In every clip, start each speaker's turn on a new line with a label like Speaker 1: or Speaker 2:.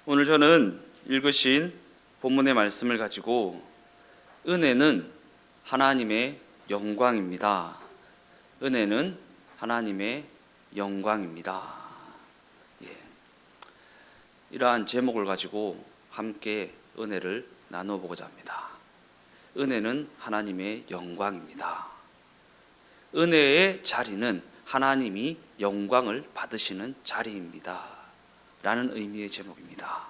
Speaker 1: 오늘 저는 읽으신 본문의 말씀을 가지고 은혜는 하나님의 영광입니다. 은혜는 하나님의 영광입니다. 이러한 제목을 가지고 함께 은혜를 나눠보고자 합니다. 은혜는 하나님의 영광입니다. 은혜의 자리는 하나님이 영광을 받으시는 자리입니다. 라는 의미의 제목입니다.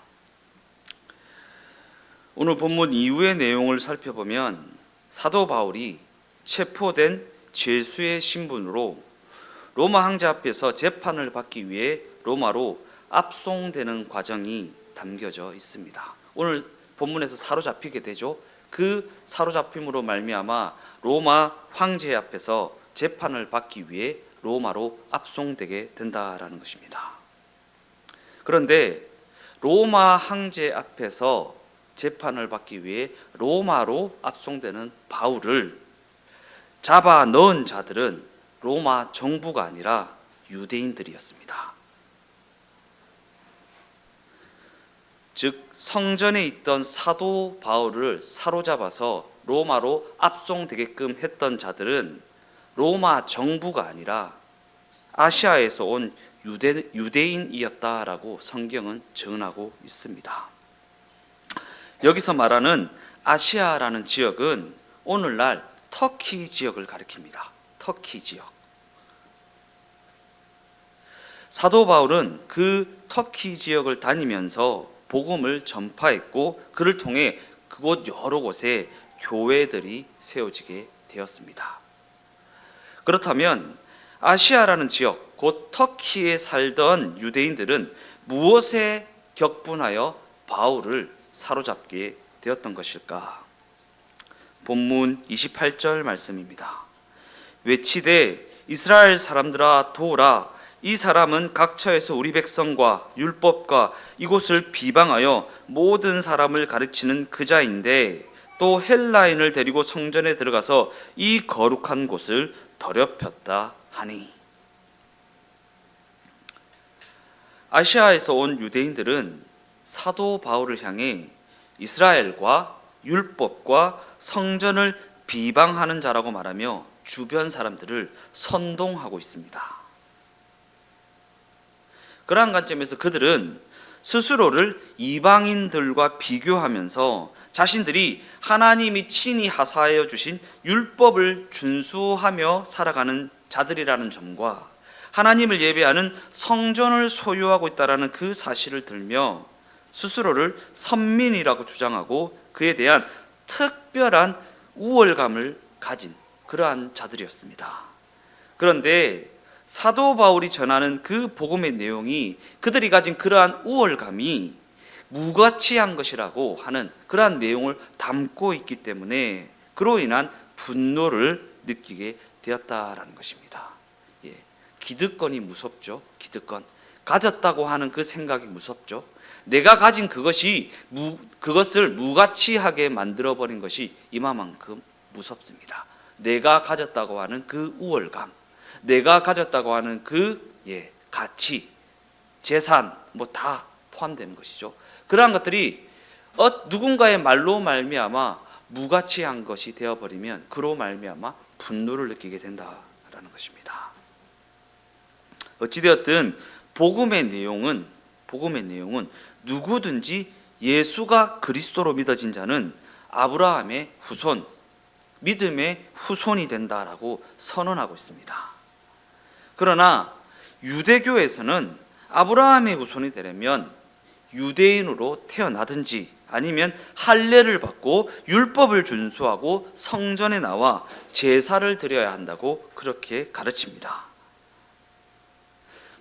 Speaker 1: 오늘 본문 이후의 내용을 살펴보면 사도 바울이 체포된 죄수의 신분으로 로마 황제 앞에서 재판을 받기 위해 로마로 압송되는 과정이 담겨져 있습니다. 오늘 본문에서 사로잡히게 되죠. 그 사로잡힘으로 말미암아 로마 황제 앞에서 재판을 받기 위해 로마로 압송되게 된다라는 것입니다. 그런데 로마 황제 앞에서 재판을 받기 위해 로마로 압송되는 바울을 잡아 넣은 자들은 로마 정부가 아니라 유대인들이었습니다. 즉 성전에 있던 사도 바울을 사로잡아서 로마로 압송되게끔 했던 자들은 로마 정부가 아니라 아시아에서 온 유대인이었다라고 성경은 증언하고 있습니다. 여기서 말하는 아시아라는 지역은 오늘날 터키 지역을 가리킵니다. 터키 지역. 사도 바울은 그 터키 지역을 다니면서 복음을 전파했고 그를 통해 그곳 여러 곳에 교회들이 세워지게 되었습니다. 그렇다면 아시아라는 지역, 곧 터키에 살던 유대인들은 무엇에 격분하여 바울을 사로잡게 되었던 것일까? 본문 28절 말씀입니다. 외치되 이스라엘 사람들아 도우라, 이 사람은 각처에서 우리 백성과 율법과 이곳을 비방하여 모든 사람을 가르치는 그자인데 또 헬라인을 데리고 성전에 들어가서 이 거룩한 곳을 더럽혔다 하니. 아시아에서 온 유대인들은 사도 바울을 향해 이스라엘과 율법과 성전을 비방하는 자라고 말하며 주변 사람들을 선동하고 있습니다. 그러한 관점에서 그들은 스스로를 이방인들과 비교하면서 자신들이 하나님이 친히 하사하여 주신 율법을 준수하며 살아가는 자들이라는 점과 하나님을 예배하는 성전을 소유하고 있다는 그 사실을 들며 스스로를 선민이라고 주장하고 그에 대한 특별한 우월감을 가진 그러한 자들이었습니다. 그런데 사도 바울이 전하는 그 복음의 내용이 그들이 가진 그러한 우월감이 무가치한 것이라고 하는 그러한 내용을 담고 있기 때문에 그로 인한 분노를 느끼게 되었다라는 것입니다. 기득권이 무섭죠. 기득권. 가졌다고 하는 그 생각이 무섭죠. 내가 가진 그것을 무가치하게 만들어버린 것이 이만큼 무섭습니다. 내가 가졌다고 하는 그 우월감, 내가 가졌다고 하는 그 가치, 재산 다 포함되는 것이죠. 그러한 것들이 누군가의 말로 말미암아 무가치한 것이 되어버리면 그로 말미암아 분노를 느끼게 된다라는 것입니다. 어찌되었든 복음의 내용은 누구든지 예수가 그리스도로 믿어진 자는 아브라함의 후손, 믿음의 후손이 된다라고 선언하고 있습니다. 그러나 유대교에서는 아브라함의 후손이 되려면 유대인으로 태어나든지 아니면 할례를 받고 율법을 준수하고 성전에 나와 제사를 드려야 한다고 그렇게 가르칩니다.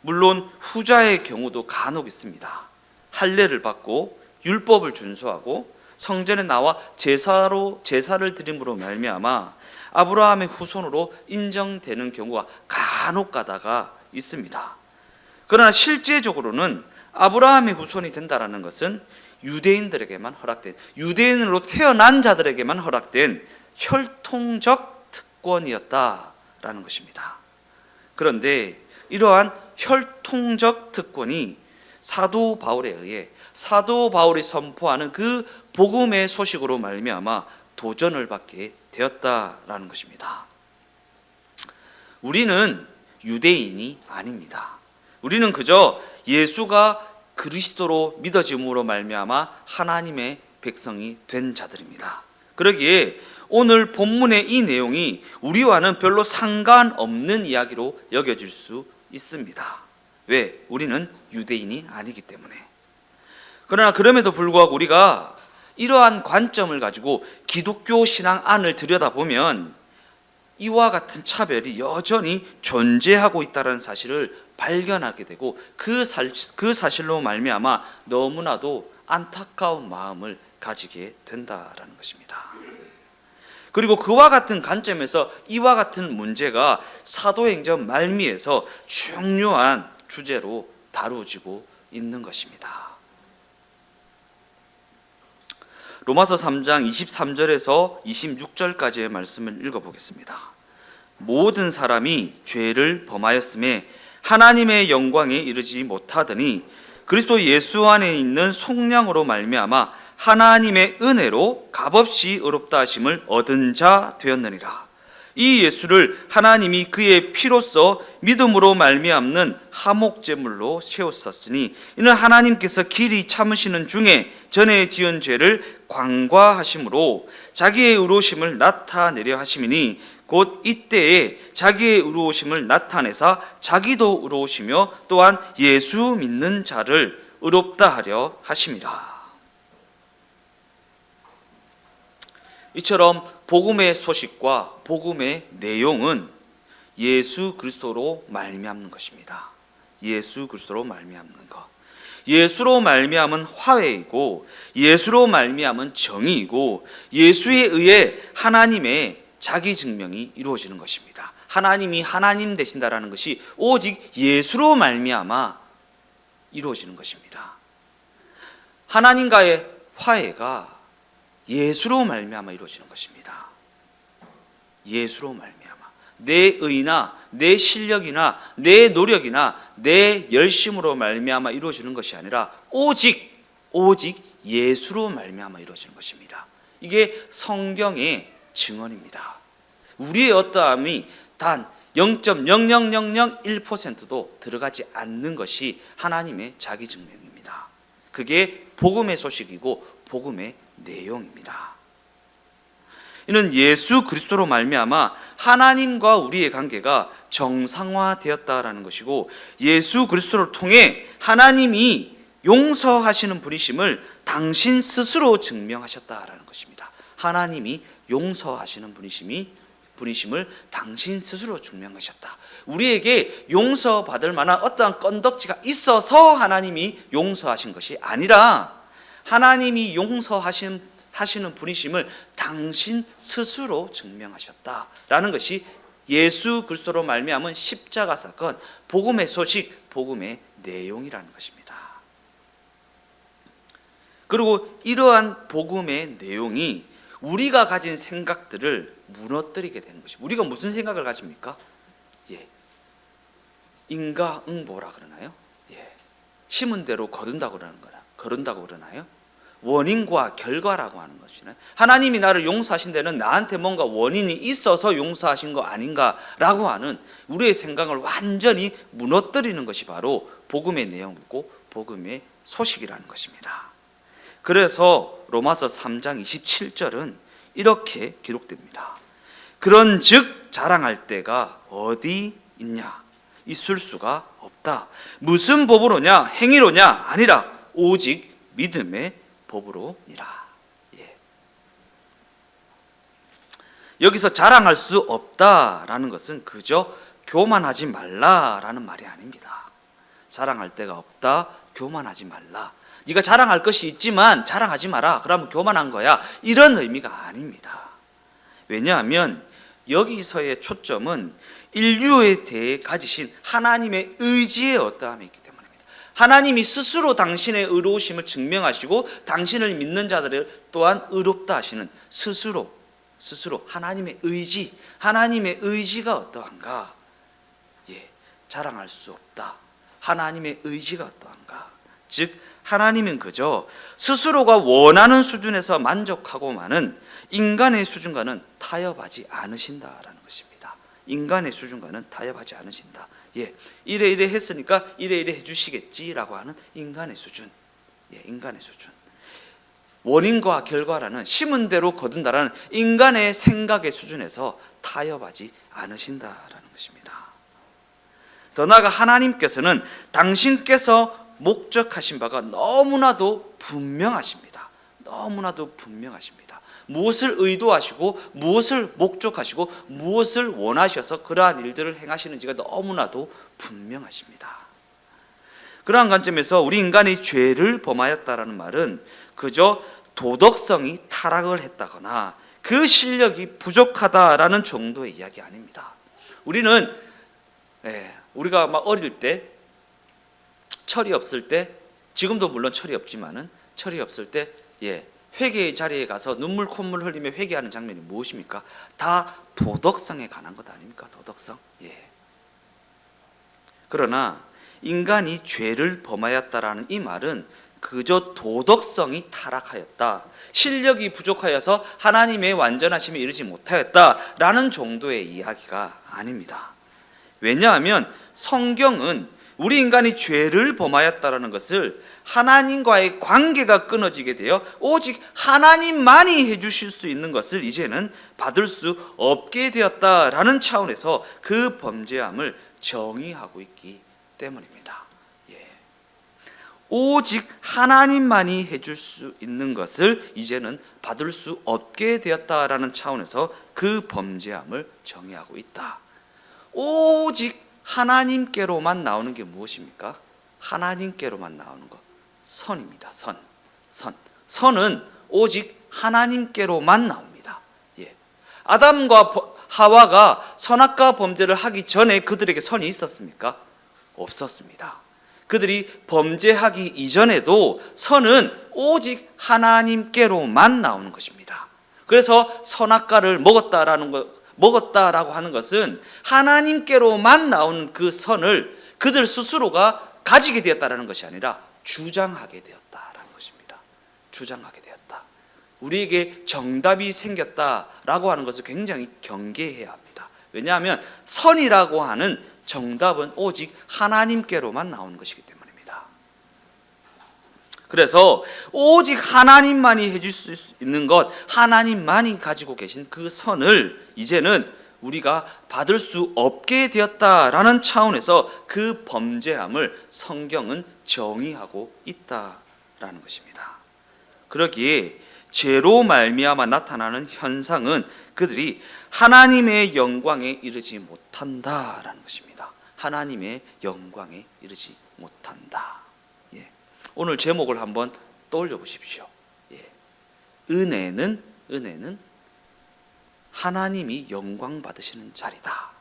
Speaker 1: 물론 후자의 경우도 간혹 있습니다. 할례를 받고 율법을 준수하고 성전에 나와 제사를 드림으로 말미암아 아브라함의 후손으로 인정되는 경우가 간혹 가다가 있습니다. 그러나 실제적으로는 아브라함의 후손이 된다라는 것은 유대인들에게만 허락된, 유대인으로 태어난 자들에게만 허락된 혈통적 특권이었다라는 것입니다. 그런데 이러한 혈통적 특권이 사도 바울에 의해 사도 바울이 선포하는 그 복음의 소식으로 말미암아 도전을 받게 되었다라는 것입니다. 우리는 유대인이 아닙니다. 우리는 그저 예수가 그리스도로 믿어짐으로 말미암아 하나님의 백성이 된 자들입니다. 그러기에 오늘 본문의 이 내용이 우리와는 별로 상관없는 이야기로 여겨질 수 있습니다. 왜? 우리는 유대인이 아니기 때문에. 그러나 그럼에도 불구하고 우리가 이러한 관점을 가지고 기독교 신앙 안을 들여다보면 이와 같은 차별이 여전히 존재하고 있다는 사실을 발견하게 되고 그 사실로 말미암아 너무나도 안타까운 마음을 가지게 된다라는 것입니다. 그리고 그와 같은 관점에서 이와 같은 문제가 사도행전 말미에서 중요한 주제로 다루어지고 있는 것입니다. 로마서 3장 23절에서 26절까지의 말씀을 읽어보겠습니다. 모든 사람이 죄를 범하였음에 하나님의 영광에 이르지 못하더니 그리스도 예수 안에 있는 속량으로 말미암아 하나님의 은혜로 값없이 의롭다 하심을 얻은 자 되었느니라. 이 예수를 하나님이 그의 피로써 믿음으로 말미암는 화목제물로 세우셨으니 이는 하나님께서 길이 참으시는 중에 전에 지은 죄를 관과하심으로 자기의 의로우심을 나타내려 하심이니 곧 이때에 자기의 의로우심을 나타내사 자기도 의로우시며 또한 예수 믿는 자를 의롭다 하려 하심이라. 이처럼 복음의 소식과 복음의 내용은 예수 그리스도로 말미암는 것입니다. 예수 그리스도로 말미암는 것. 예수로 말미암은 화해이고 예수로 말미암은 정의이고 예수에 의해 하나님의 자기 증명이 이루어지는 것입니다. 하나님이 하나님 되신다라는 것이 오직 예수로 말미암아 이루어지는 것입니다. 하나님과의 화해가 예수로 말미암아 이루어지는 것입니다. 예수로 말미암아 내 의나 내 실력이나 내 노력이나 내 열심으로 말미암아 이루어지는 것이 아니라 오직 예수로 말미암아 이루어지는 것입니다. 이게 성경의 증언입니다. 우리의 어떠함이 단 0.00001%도 들어가지 않는 것이 하나님의 자기 증명입니다. 그게 복음의 소식이고 복음의 내용입니다. 이는 예수 그리스도로 말미암아 하나님과 우리의 관계가 정상화되었다라는 것이고 예수 그리스도를 통해 하나님이 용서하시는 분이심을 당신 스스로 증명하셨다라는 것입니다. 하나님이 용서하시는 분이심을 당신 스스로 증명하셨다. 우리에게 용서받을 만한 어떠한 건덕지가 있어서 하나님이 용서하신 것이 아니라 하나님이 용서하시는 분이심을 당신 스스로 증명하셨다라는 것이 예수 그리스도로 말미암은 십자가 사건, 복음의 소식, 복음의 내용이라는 것입니다. 그리고 이러한 복음의 내용이 우리가 가진 생각들을 무너뜨리게 되는 것입니다. 우리가 무슨 생각을 가집니까? 인과응보라 그러나요? 심은 대로 거둔다고 그러나요? 원인과 결과라고 하는 것이네. 하나님이 나를 용서하신 데는 나한테 뭔가 원인이 있어서 용서하신 거 아닌가라고 하는 우리의 생각을 완전히 무너뜨리는 것이 바로 복음의 내용이고 복음의 소식이라는 것입니다. 그래서 로마서 3장 27절은 이렇게 기록됩니다. 그런즉 자랑할 데가 어디 있냐? 있을 수가 없다. 무슨 법으로냐? 행위로냐? 아니라 오직 믿음의 법으로니라. 여기서 자랑할 수 없다라는 것은 그저 교만하지 말라라는 말이 아닙니다. 자랑할 데가 없다, 교만하지 말라. 네가 자랑할 것이 있지만 자랑하지 마라. 그러면 교만한 거야. 이런 의미가 아닙니다. 왜냐하면 여기서의 초점은 인류에 대해 가지신 하나님의 의지의 어떠함이 있기 때문입니다. 하나님이 스스로 당신의 의로우심을 증명하시고 당신을 믿는 자들을 또한 의롭다 하시는 스스로 하나님의 의지, 하나님의 의지가 어떠한가? 자랑할 수 없다. 하나님의 의지가 어떠한가? 즉 하나님은 그저 스스로가 원하는 수준에서 만족하고만은 인간의 수준과는 타협하지 않으신다라는 것입니다. 인간의 수준과는 타협하지 않으신다. 이래 했으니까 이래 해주시겠지라고 하는 인간의 수준. 인간의 수준. 원인과 결과라는 심은 대로 거둔다라는 인간의 생각의 수준에서 타협하지 않으신다라는 것입니다. 더 나아가 하나님께서는 당신께서 목적하신 바가 너무나도 분명하십니다. 너무나도 분명하십니다. 무엇을 의도하시고 무엇을 목적하시고 무엇을 원하셔서 그러한 일들을 행하시는지가 너무나도 분명하십니다. 그러한 관점에서 우리 인간이 죄를 범하였다라는 말은 그저 도덕성이 타락을 했다거나 그 실력이 부족하다라는 정도의 이야기 아닙니다. 우리가 막 어릴 때 철이 없을 때, 지금도 물론 철이 없지만은 철이 없을 때 회개의 자리에 가서 눈물 콧물 흘리며 회개하는 장면이 무엇입니까? 다 도덕성에 관한 것 아닙니까? 도덕성. 그러나 인간이 죄를 범하였다라는 이 말은 그저 도덕성이 타락하였다, 실력이 부족하여서 하나님의 완전하심에 이르지 못하였다라는 정도의 이야기가 아닙니다. 왜냐하면 성경은 우리 인간이 죄를 범하였다라는 것을 하나님과의 관계가 끊어지게 되어 오직 하나님만이 해주실 수 있는 것을 이제는 받을 수 없게 되었다라는 차원에서 그 범죄함을 정의하고 있기 때문입니다. 오직 하나님만이 해줄 수 있는 것을 이제는 받을 수 없게 되었다라는 차원에서 그 범죄함을 정의하고 있다. 오직 하나님께로만 나오는 게 무엇입니까? 하나님께로만 나오는 것, 선입니다. 선은 오직 하나님께로만 나옵니다. 아담과 하와가 선악과 범죄를 하기 전에 그들에게 선이 있었습니까? 없었습니다. 그들이 범죄하기 이전에도 선은 오직 하나님께로만 나오는 것입니다. 그래서 선악과를 먹었다라고 하는 것은 하나님께로만 나오는 그 선을 그들 스스로가 가지게 되었다라는 것이 아니라 주장하게 되었다라는 것입니다. 주장하게 되었다. 우리에게 정답이 생겼다라고 하는 것을 굉장히 경계해야 합니다. 왜냐하면 선이라고 하는 정답은 오직 하나님께로만 나오는 것이기 때문입니다. 그래서 오직 하나님만이 해줄 수 있는 것, 하나님만이 가지고 계신 그 선을 이제는 우리가 받을 수 없게 되었다라는 차원에서 그 범죄함을 성경은 정의하고 있다라는 것입니다. 그러기에 죄로 말미암아 나타나는 현상은 그들이 하나님의 영광에 이르지 못한다라는 것입니다. 하나님의 영광에 이르지 못한다. 오늘 제목을 한번 떠올려 보십시오. 은혜는 하나님이 영광 받으시는 자리다.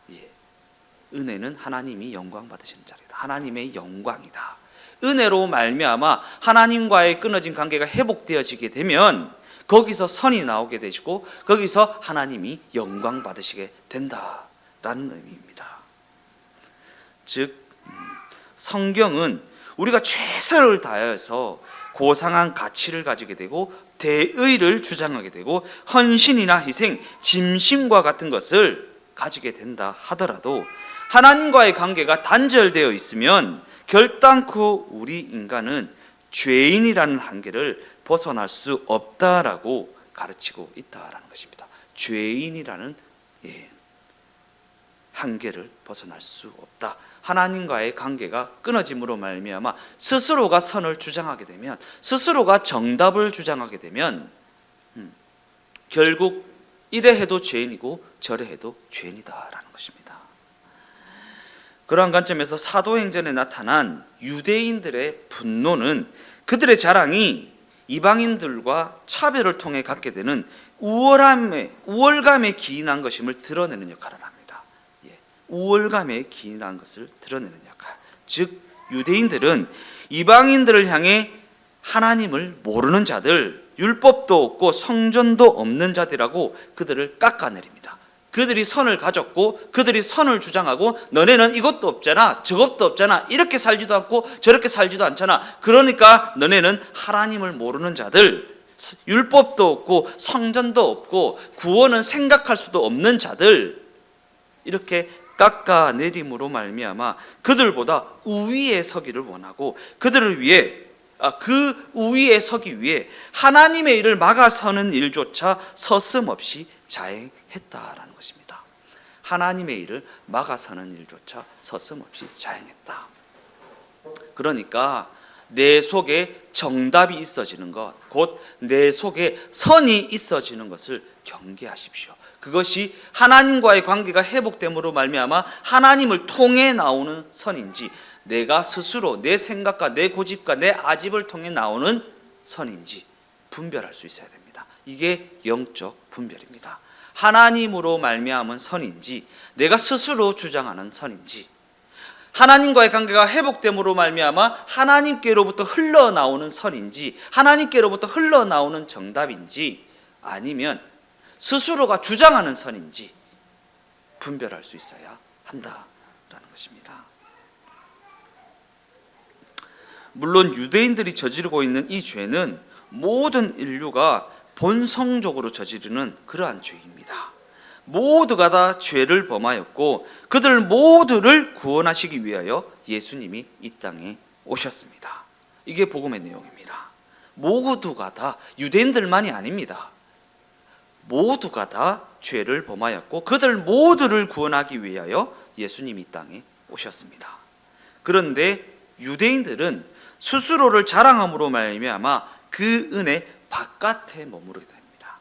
Speaker 1: 은혜는 하나님이 영광 받으시는 자리다. 하나님의 영광이다. 은혜로 말미암아 하나님과의 끊어진 관계가 회복되어지게 되면 거기서 선이 나오게 되시고 거기서 하나님이 영광 받으시게 된다라는 의미입니다. 즉 성경은 우리가 최선을 다해서 고상한 가치를 가지게 되고 대의를 주장하게 되고 헌신이나 희생, 짐심과 같은 것을 가지게 된다 하더라도 하나님과의 관계가 단절되어 있으면 결단코 우리 인간은 죄인이라는 한계를 벗어날 수 없다라고 가르치고 있다라는 것입니다. 죄인이라는 한계를 벗어날 수 없다. 하나님과의 관계가 끊어짐으로 말미암아 스스로가 선을 주장하게 되면, 스스로가 정답을 주장하게 되면 결국 이래 해도 죄인이고 저래 해도 죄인이다라는 것입니다. 그러한 관점에서 사도행전에 나타난 유대인들의 분노는 그들의 자랑이 이방인들과 차별을 통해 갖게 되는 우월감에 기인한 것임을 드러내는 역할을 합니다. 우월감에 기인한 것을 드러내는 역할. 즉 유대인들은 이방인들을 향해 하나님을 모르는 자들, 율법도 없고 성전도 없는 자들이라고 그들을 깎아내립니다. 그들이 선을 가졌고 그들이 선을 주장하고 너네는 이것도 없잖아, 저것도 없잖아, 이렇게 살지도 않고 저렇게 살지도 않잖아, 그러니까 너네는 하나님을 모르는 자들, 율법도 없고 성전도 없고 구원은 생각할 수도 없는 자들, 이렇게 깎아내림으로 말미암아 그들보다 우위에 서기를 원하고 그들을 위해 그 우위에 서기 위해 하나님의 일을 막아서는 일조차 서슴없이 자행했다라는 것입니다. 하나님의 일을 막아서는 일조차 서슴없이 자행했다. 그러니까 내 속에 정답이 있어지는 것, 곧 내 속에 선이 있어지는 것을 경계하십시오. 그것이 하나님과의 관계가 회복됨으로 말미암아 하나님을 통해 나오는 선인지, 내가 스스로 내 생각과 내 고집과 내 아집을 통해 나오는 선인지 분별할 수 있어야 됩니다. 이게 영적 분별입니다. 하나님으로 말미암은 선인지, 내가 스스로 주장하는 선인지, 하나님과의 관계가 회복됨으로 말미암아 하나님께로부터 흘러나오는 선인지, 하나님께로부터 흘러나오는 정답인지, 아니면 스스로가 주장하는 선인지 분별할 수 있어야 한다라는 것입니다. 물론 유대인들이 저지르고 있는 이 죄는 모든 인류가 본성적으로 저지르는 그러한 죄입니다. 모두가 다 죄를 범하였고 그들 모두를 구원하시기 위하여 예수님이 이 땅에 오셨습니다. 이게 복음의 내용입니다. 모두가 다, 유대인들만이 아닙니다. 모두가 다 죄를 범하였고 그들 모두를 구원하기 위하여 예수님이 이 땅에 오셨습니다. 그런데 유대인들은 스스로를 자랑함으로 말미암아 그 은혜 바깥에 머무르게 됩니다.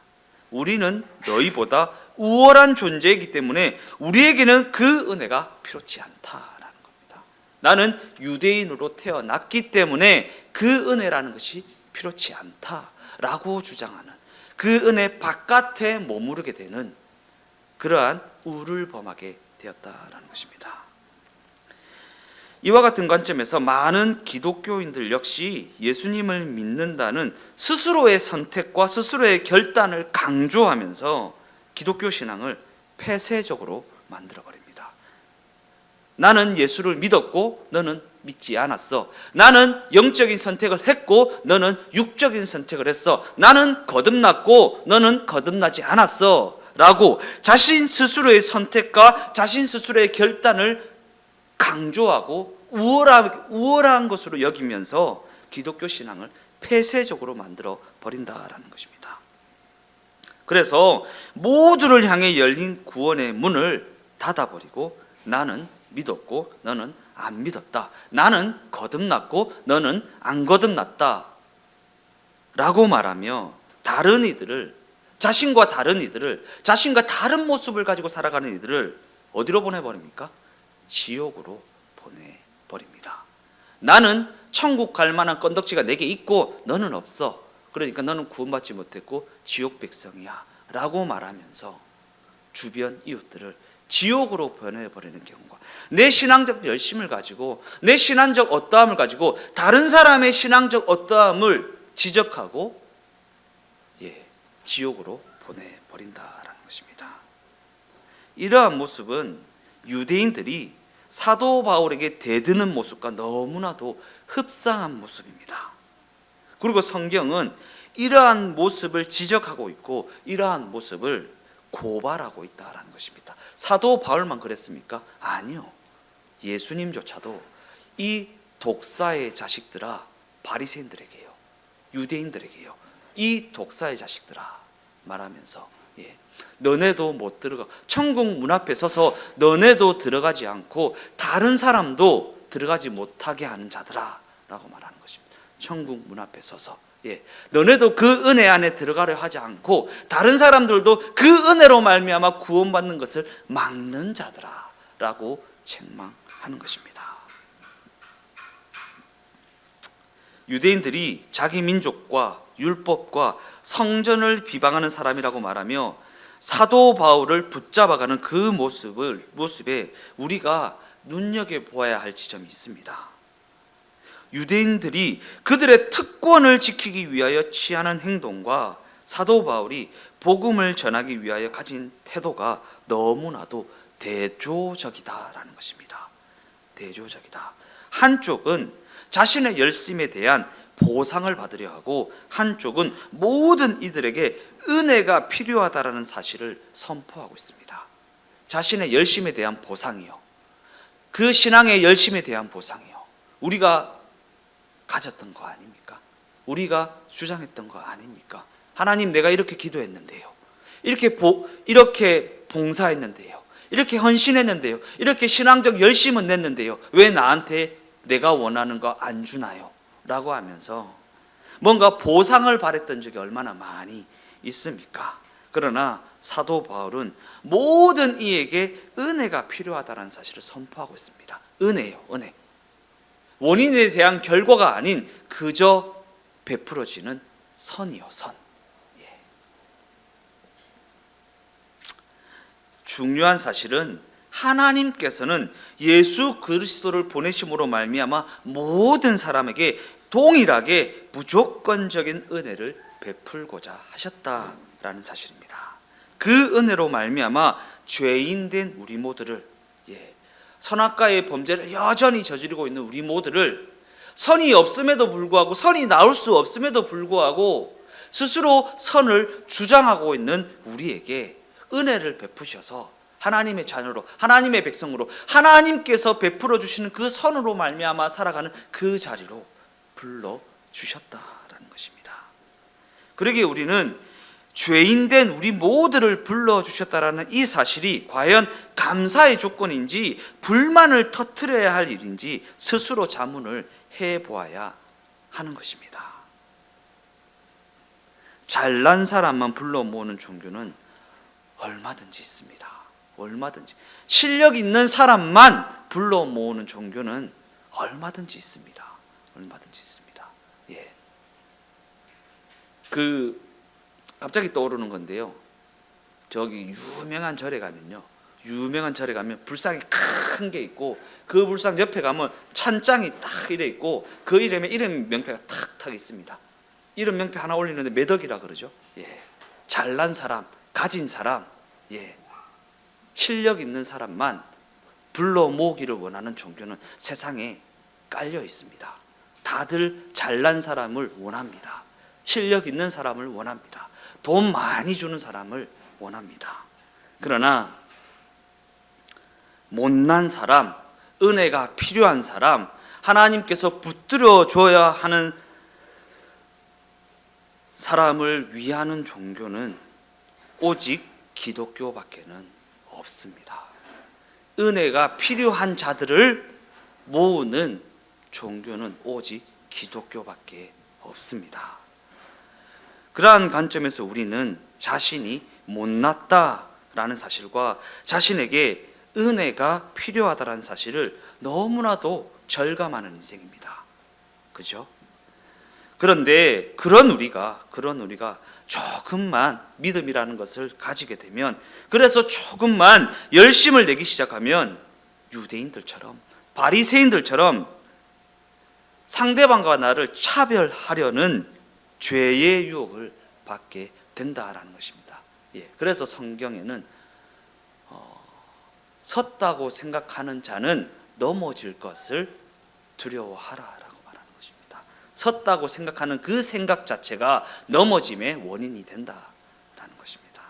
Speaker 1: 우리는 너희보다 우월한 존재이기 때문에 우리에게는 그 은혜가 필요치 않다라는 겁니다. 나는 유대인으로 태어났기 때문에 그 은혜라는 것이 필요치 않다라고 주장하는, 그 은혜 바깥에 머무르게 되는 그러한 우를 범하게 되었다라는 것입니다. 이와 같은 관점에서 많은 기독교인들 역시 예수님을 믿는다는 스스로의 선택과 스스로의 결단을 강조하면서 기독교 신앙을 폐쇄적으로 만들어버립니다. 나는 예수를 믿었고 너는 믿지 않았어. 나는 영적인 선택을 했고 너는 육적인 선택을 했어. 나는 거듭났고 너는 거듭나지 않았어 라고 자신 스스로의 선택과 자신 스스로의 결단을 강조하고 우월한 것으로 여기면서 기독교 신앙을 폐쇄적으로 만들어 버린다라는 것입니다. 그래서 모두를 향해 열린 구원의 문을 닫아버리고 나는 믿었고 너는 안 믿었다, 나는 거듭났고 너는 안 거듭났다 라고 말하며 다른 이들을, 자신과 다른 모습을 가지고 살아가는 이들을 어디로 보내버립니까? 지옥으로 보내버립니다. 나는 천국 갈 만한 건덕지가 내게 있고 너는 없어, 그러니까 너는 구원받지 못했고 지옥 백성이야 라고 말하면서 주변 이웃들을 지옥으로 보내버리는 경우가, 내 신앙적 열심을 가지고 내 신앙적 어떠함을 가지고 다른 사람의 신앙적 어떠함을 지적하고 지옥으로 보내버린다라는 것입니다. 이러한 모습은 유대인들이 사도 바울에게 대드는 모습과 너무나도 흡사한 모습입니다. 그리고 성경은 이러한 모습을 지적하고 있고 이러한 모습을 고발하고 있다라는 것입니다. 사도 바울만 그랬습니까? 아니요. 예수님조차도 이 독사의 자식들아, 바리새인들에게요, 유대인들에게요, 이 독사의 자식들아 말하면서 너네도 못 들어가, 천국 문 앞에 서서 너네도 들어가지 않고 다른 사람도 들어가지 못하게 하는 자들아 라고 말하는 것입니다. 천국 문 앞에 서서 너네도 그 은혜 안에 들어가려 하지 않고 다른 사람들도 그 은혜로 말미암아 구원받는 것을 막는 자들아 라고 책망하는 것입니다. 유대인들이 자기 민족과 율법과 성전을 비방하는 사람이라고 말하며 사도 바울을 붙잡아가는 그 모습에 우리가 눈여겨보아야 할 지점이 있습니다. 유대인들이 그들의 특권을 지키기 위하여 취하는 행동과 사도 바울이 복음을 전하기 위하여 가진 태도가 너무나도 대조적이다라는 것입니다. 대조적이다. 한쪽은 자신의 열심에 대한 보상을 받으려 하고, 한쪽은 모든 이들에게 은혜가 필요하다라는 사실을 선포하고 있습니다. 자신의 열심에 대한 보상이요, 그 신앙의 열심에 대한 보상이요, 우리가 가졌던 거 아닙니까? 우리가 주장했던 거 아닙니까? 하나님, 내가 이렇게 기도했는데요, 이렇게 봉사했는데요, 이렇게 헌신했는데요, 이렇게 신앙적 열심은 냈는데요, 왜 나한테 내가 원하는 거 안 주나요? 라고 하면서 뭔가 보상을 바랬던 적이 얼마나 많이 있습니까? 그러나 사도 바울은 모든 이에게 은혜가 필요하다는 사실을 선포하고 있습니다. 은혜요, 은혜. 원인에 대한 결과가 아닌 그저 베풀어지는 선이요, 선. 예. 중요한 사실은 하나님께서는 예수 그리스도를 보내심으로 말미암아 모든 사람에게 동일하게 무조건적인 은혜를 베풀고자 하셨다라는 사실입니다. 그 은혜로 말미암아 죄인된 우리 모두를, 선악과의 범죄를 여전히 저지르고 있는 우리 모두를, 선이 없음에도 불구하고, 선이 나올 수 없음에도 불구하고 스스로 선을 주장하고 있는 우리에게 은혜를 베푸셔서 하나님의 자녀로, 하나님의 백성으로, 하나님께서 베풀어 주시는 그 선으로 말미암아 살아가는 그 자리로 불러주셨다라는 것입니다. 그러기에 우리는 죄인된 우리 모두를 불러주셨다라는 이 사실이 과연 감사의 조건인지 불만을 터뜨려야 할 일인지 스스로 자문을 해보아야 하는 것입니다. 잘난 사람만 불러 모으는 종교는 얼마든지 있습니다. 얼마든지. 실력 있는 사람만 불러 모으는 종교는 얼마든지 있습니다. 얼마든지 있습니다. 예. 갑자기 떠오르는 건데요, 저기 유명한 절에 가면 불상이 큰 게 있고, 그 불상 옆에 가면 찬장이 딱 이래 있고, 그 이름 명패가 탁탁 있습니다. 이름 명패 하나 올리는데 매덕이라 그러죠. 예. 잘난 사람, 가진 사람, 실력 있는 사람만 불러 모으기를 원하는 종교는 세상에 깔려 있습니다. 다들 잘난 사람을 원합니다. 실력 있는 사람을 원합니다. 돈 많이 주는 사람을 원합니다. 그러나 못난 사람, 은혜가 필요한 사람, 하나님께서 붙들어 줘야 하는 사람을 위하는 종교는 오직 기독교밖에는 없습니다. 은혜가 필요한 자들을 모으는 종교는 오직 기독교밖에 없습니다. 그러한 관점에서 우리는 자신이 못났다라는 사실과 자신에게 은혜가 필요하다라는 사실을 너무나도 절감하는 인생입니다. 그죠? 그런데 그런 우리가 조금만 믿음이라는 것을 가지게 되면, 그래서 조금만 열심을 내기 시작하면 유대인들처럼, 바리새인들처럼 상대방과 나를 차별하려는 죄의 유혹을 받게 된다라는 것입니다. 그래서 성경에는 섰다고 생각하는 자는 넘어질 것을 두려워하라라고 말하는 것입니다. 섰다고 생각하는 그 생각 자체가 넘어짐의 원인이 된다라는 것입니다.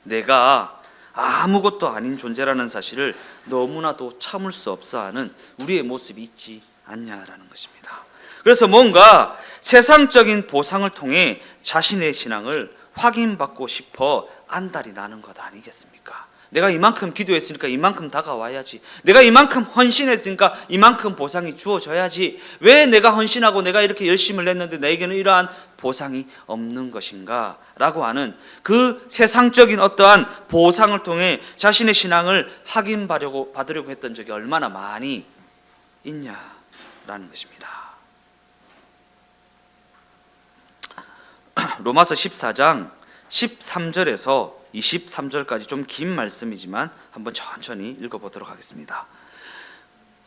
Speaker 1: 내가 아무것도 아닌 존재라는 사실을 너무나도 참을 수 없어하는 우리의 모습이 있지 않냐라는 것입니다. 그래서 뭔가 세상적인 보상을 통해 자신의 신앙을 확인받고 싶어 안달이 나는 것 아니겠습니까? 내가 이만큼 기도했으니까 이만큼 다가와야지, 내가 이만큼 헌신했으니까 이만큼 보상이 주어져야지, 왜 내가 헌신하고 내가 이렇게 열심을 냈는데 나에게는 이러한 보상이 없는 것인가 라고 하는 그 세상적인 어떠한 보상을 통해 자신의 신앙을 받으려고 했던 적이 얼마나 많이 있냐라는 것입니다. 로마서 14장 13절에서 23절까지 좀 긴 말씀이지만 한번 천천히 읽어보도록 하겠습니다.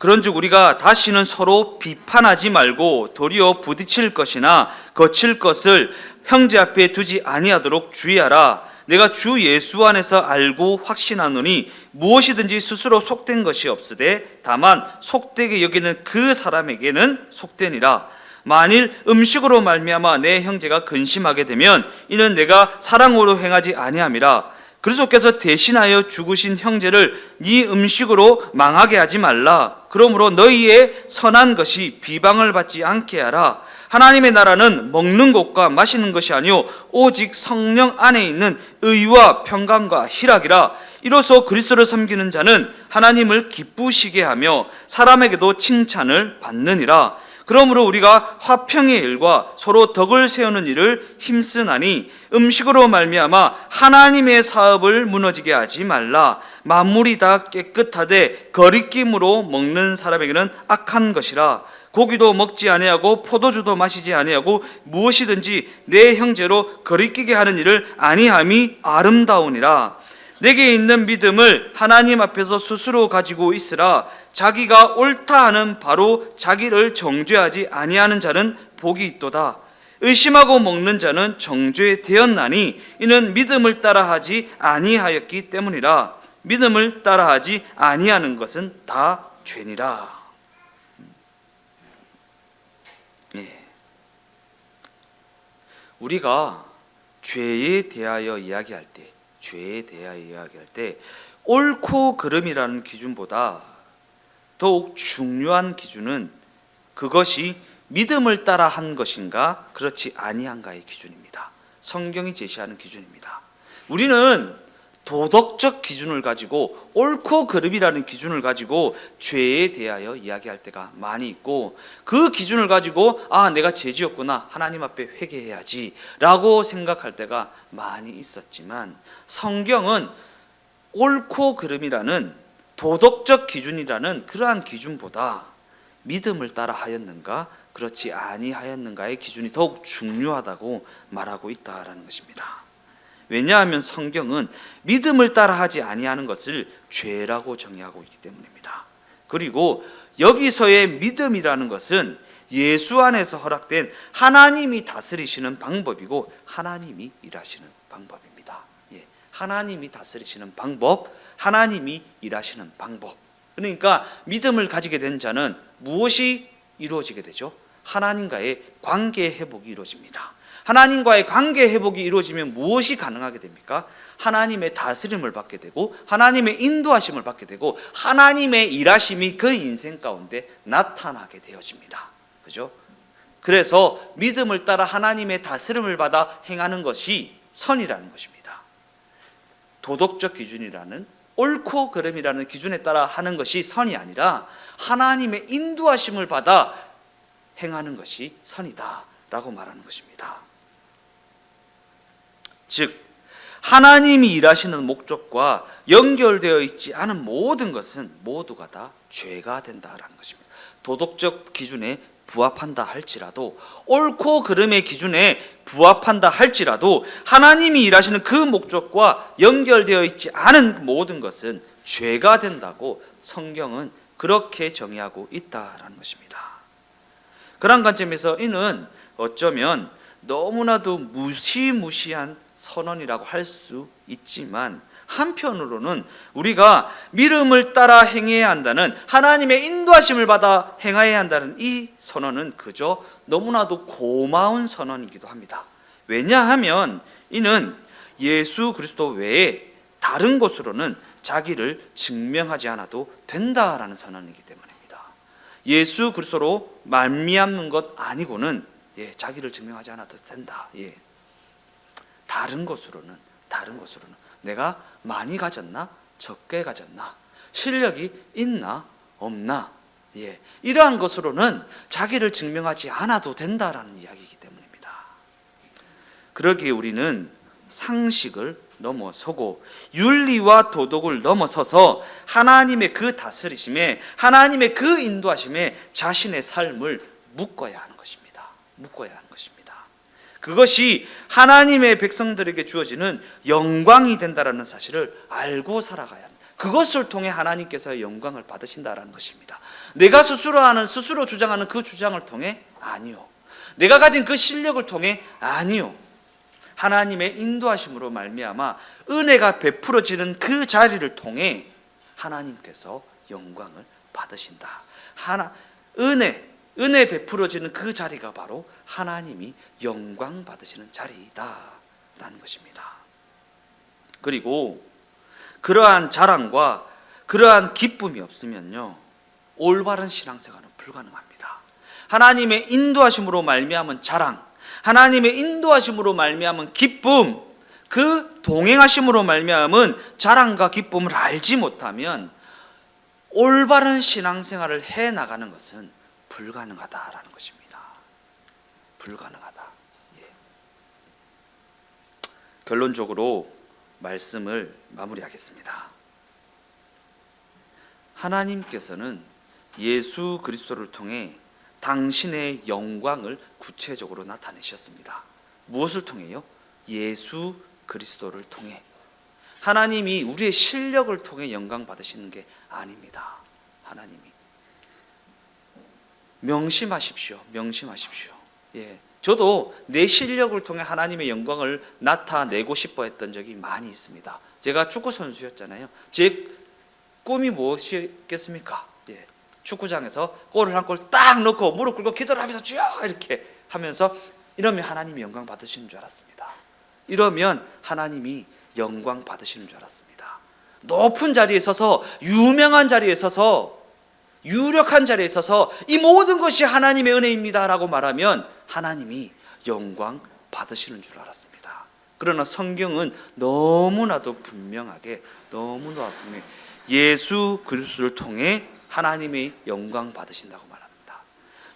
Speaker 1: 그런즉 우리가 다시는 서로 비판하지 말고 도리어 부딪힐 것이나 거칠 것을 형제 앞에 두지 아니하도록 주의하라. 내가 주 예수 안에서 알고 확신하노니 무엇이든지 스스로 속된 것이 없으되 다만 속되게 여기는 그 사람에게는 속되니라. 만일 음식으로 말미암아 내 형제가 근심하게 되면 이는 내가 사랑으로 행하지 아니함이라. 그리스도께서 대신하여 죽으신 형제를 네 음식으로 망하게 하지 말라. 그러므로 너희의 선한 것이 비방을 받지 않게 하라. 하나님의 나라는 먹는 것과 마시는 것이 아니요 오직 성령 안에 있는 의와 평강과 희락이라. 이로써 그리스도를 섬기는 자는 하나님을 기쁘시게 하며 사람에게도 칭찬을 받느니라. 그러므로 우리가 화평의 일과 서로 덕을 세우는 일을 힘쓰나니 음식으로 말미암아 하나님의 사업을 무너지게 하지 말라. 만물이 다 깨끗하되 거리낌으로 먹는 사람에게는 악한 것이라. 고기도 먹지 아니하고 포도주도 마시지 아니하고 무엇이든지 내 형제로 거리끼게 하는 일을 아니함이 아름다우니라. 내게 있는 믿음을 하나님 앞에서 스스로 가지고 있으라. 자기가 옳다 하는 바로 자기를 정죄하지 아니하는 자는 복이 있도다. 의심하고 먹는 자는 정죄되었나니 이는 믿음을 따라하지 아니하였기 때문이라. 믿음을 따라하지 아니하는 것은 다 죄니라. 우리가 죄에 대하여 이야기할 때 옳고 그름이라는 기준보다 더욱 중요한 기준은 그것이 믿음을 따라 한 것인가 그렇지 아니한가의 기준입니다. 성경이 제시하는 기준입니다. 우리는 도덕적 기준을 가지고 옳고 그름이라는 기준을 가지고 죄에 대하여 이야기할 때가 많이 있고, 그 기준을 가지고 내가 죄지었구나, 하나님 앞에 회개해야지 라고 생각할 때가 많이 있었지만, 성경은 옳고 그름이라는 도덕적 기준이라는 그러한 기준보다 믿음을 따라 하였는가 그렇지 아니하였는가의 기준이 더욱 중요하다고 말하고 있다라는 것입니다. 왜냐하면 성경은 믿음을 따라하지 아니하는 것을 죄라고 정의하고 있기 때문입니다. 그리고 여기서의 믿음이라는 것은 예수 안에서 허락된 하나님이 다스리시는 방법이고 하나님이 일하시는 방법입니다. 하나님이 다스리시는 방법, 하나님이 일하시는 방법. 그러니까 믿음을 가지게 된 자는 무엇이 이루어지게 되죠? 하나님과의 관계 회복이 이루어집니다. 하나님과의 관계 회복이 이루어지면 무엇이 가능하게 됩니까? 하나님의 다스림을 받게 되고 하나님의 인도하심을 받게 되고 하나님의 일하심이 그 인생 가운데 나타나게 되어집니다. 그죠? 그래서 믿음을 따라 하나님의 다스림을 받아 행하는 것이 선이라는 것입니다. 도덕적 기준이라는 옳고 그름이라는 기준에 따라 하는 것이 선이 아니라 하나님의 인도하심을 받아 행하는 것이 선이다 라고 말하는 것입니다. 즉 하나님이 일하시는 목적과 연결되어 있지 않은 모든 것은 모두가 다 죄가 된다라는 것입니다. 도덕적 기준에 부합한다 할지라도, 옳고 그름의 기준에 부합한다 할지라도 하나님이 일하시는 그 목적과 연결되어 있지 않은 모든 것은 죄가 된다고 성경은 그렇게 정의하고 있다라는 것입니다. 그런 관점에서 이는 어쩌면 너무나도 무시무시한 선언이라고 할 수 있지만, 한편으로는 우리가 믿음을 따라 행해야 한다는, 하나님의 인도하심을 받아 행해야 한다는 이 선언은 그저 너무나도 고마운 선언이기도 합니다. 왜냐하면 이는 예수 그리스도 외에 다른 것으로는 자기를 증명하지 않아도 된다라는 선언이기 때문입니다. 예수 그리스도로 말미암는 것 아니고는 자기를 증명하지 않아도 된다. 다른 것으로는 내가 많이 가졌나 적게 가졌나, 실력이 있나 없나, 이러한 것으로는 자기를 증명하지 않아도 된다라는 이야기이기 때문입니다. 그러기에 우리는 상식을 넘어서고 윤리와 도덕을 넘어서서 하나님의 그 다스리심에, 하나님의 그 인도하심에 자신의 삶을 묶어야 하는 것입니다. 그것이 하나님의 백성들에게 주어지는 영광이 된다라는 사실을 알고 살아가야 합니다. 그것을 통해 하나님께서 영광을 받으신다라는 것입니다. 내가 스스로 주장하는 그 주장을 통해? 아니요. 내가 가진 그 실력을 통해? 아니요. 하나님의 인도하심으로 말미암아 은혜가 베풀어지는 그 자리를 통해 하나님께서 영광을 받으신다. 은혜 베풀어지는 그 자리가 바로 하나님이 영광 받으시는 자리이다라는 것입니다. 그리고 그러한 자랑과 그러한 기쁨이 없으면요, 올바른 신앙생활은 불가능합니다. 하나님의 인도하심으로 말미암은 자랑, 하나님의 인도하심으로 말미암은 기쁨, 그 동행하심으로 말미암은 자랑과 기쁨을 알지 못하면 올바른 신앙생활을 해 나가는 것은 불가능하다라는 것입니다. 불가능하다. 예. 결론적으로 말씀을 마무리하겠습니다. 하나님께서는 예수 그리스도를 통해 당신의 영광을 구체적으로 나타내셨습니다. 무엇을 통해요? 예수 그리스도를 통해. 하나님이 우리의 실력을 통해 영광 받으시는 게 아닙니다. 하나님이. 명심하십시오. 예. 저도 내 실력을 통해 하나님의 영광을 나타내고 싶어 했던 적이 많이 있습니다. 제가 축구 선수였잖아요. 제 꿈이 무엇이겠습니까? 예. 축구장에서 골을 한 골 딱 넣고 무릎 꿇고 기도를 하면서 주여 이렇게 하면서 이러면 하나님이 영광 받으시는 줄 알았습니다. 이러면 하나님이 영광 받으시는 줄 알았습니다. 높은 자리에 서서, 유명한 자리에 서서, 유력한 자리에 서서 이 모든 것이 하나님의 은혜입니다라고 말하면 하나님이 영광 받으시는 줄 알았습니다. 그러나 성경은 너무나도 분명하게 예수 그리스도를 통해 하나님의 영광 받으신다고 말합니다.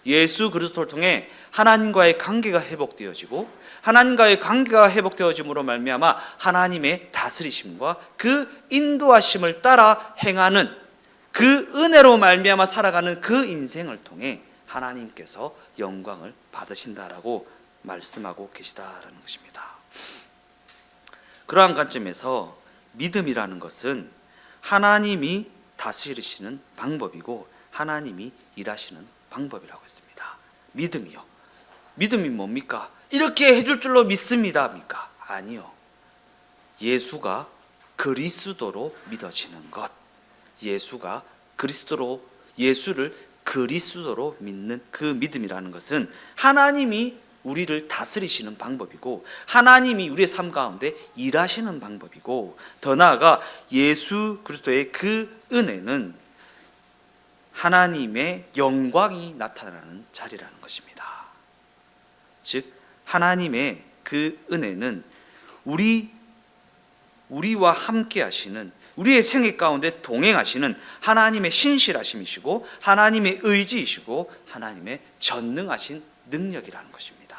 Speaker 1: 예수 그리스도를 통해 하나님과의 관계가 회복되어지고, 하나님과의 관계가 회복되어짐으로 말미암아 하나님의 다스리심과 그 인도하심을 따라 행하는, 그 은혜로 말미암아 살아가는 그 인생을 통해 하나님께서 영광을 받으신다라고 말씀하고 계시다라는 것입니다. 그러한 관점에서 믿음이라는 것은 하나님이 다스리시는 방법이고 하나님이 일하시는 방법이라고 했습니다. 믿음이요. 믿음이 뭡니까? 이렇게 해줄 줄로 믿습니다입니까? 아니요. 예수가 그리스도로 믿어지는 것. 예수를 그리스도로 믿는 그 믿음이라는 것은 하나님이 우리를 다스리시는 방법이고, 하나님이 우리의 삶 가운데 일하시는 방법이고, 더 나아가 예수 그리스도의 그 은혜는 하나님의 영광이 나타나는 자리라는 것입니다. 즉 하나님의 그 은혜는 우리와 함께 하시는, 우리의 생애 가운데 동행하시는 하나님의 신실하심이시고 하나님의 의지이시고 하나님의 전능하신 능력이라는 것입니다.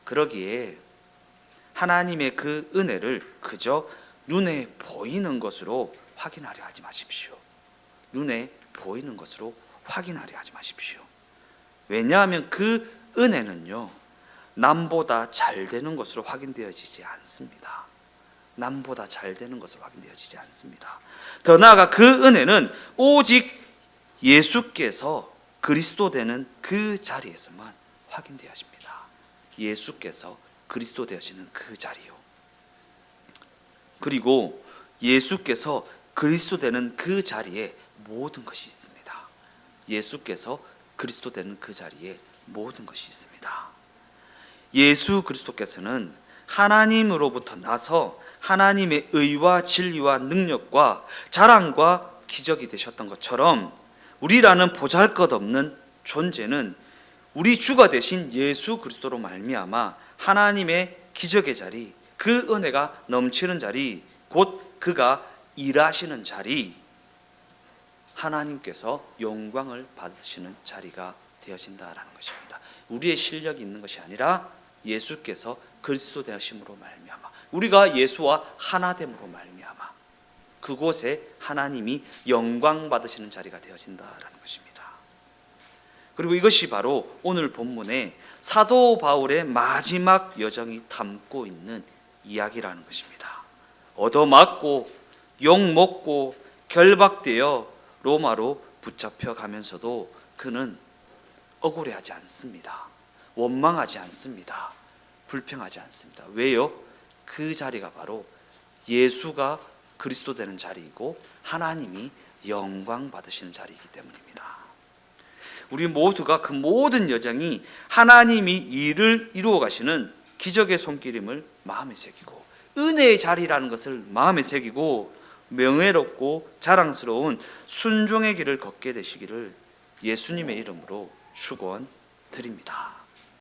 Speaker 1: 그러기에 하나님의 그 은혜를 그저 눈에 보이는 것으로 확인하려 하지 마십시오. 눈에 보이는 것으로 확인하려 하지 마십시오. 왜냐하면 그 은혜는요, 남보다 잘 되는 것으로 확인되어지지 않습니다. 남보다 잘 되는 것으로 확인되어지지 않습니다. 더 나아가 그 은혜는 오직 예수께서 그리스도 되는 그 자리에서만 확인되어집니다. 예수께서 그리스도 되시는 그 자리요. 그리고 예수께서 그리스도 되는 그 자리에 모든 것이 있습니다. 예수께서 그리스도 되는 그 자리에 모든 것이 있습니다. 예수 그리스도께서는 하나님으로부터 나서 하나님의 의와 진리와 능력과 자랑과 기적이 되셨던 것처럼 우리라는 보잘것없는 존재는 우리 주가 되신 예수 그리스도로 말미암아 하나님의 기적의 자리, 그 은혜가 넘치는 자리, 곧 그가 일하시는 자리, 하나님께서 영광을 받으시는 자리가 되어진다라는 것입니다. 우리의 실력이 있는 것이 아니라 예수께서 그리스도 되심으로 말미암아, 우리가 예수와 하나됨으로 말미암아 그곳에 하나님이 영광 받으시는 자리가 되어진다라는 것입니다. 그리고 이것이 바로 오늘 본문의 사도 바울의 마지막 여정이 담고 있는 이야기라는 것입니다. 얻어맞고 욕먹고 결박되어 로마로 붙잡혀 가면서도 그는 억울해하지 않습니다. 원망하지 않습니다. 불평하지 않습니다. 왜요? 그 자리가 바로 예수가 그리스도 되는 자리이고 하나님이 영광 받으시는 자리이기 때문입니다. 우리 모두가 그 모든 여정이 하나님이 일을 이루어 가시는 기적의 손길임을 마음에 새기고 은혜의 자리라는 것을 마음에 새기고 명예롭고 자랑스러운 순종의 길을 걷게 되시기를 예수님의 이름으로 축원드립니다.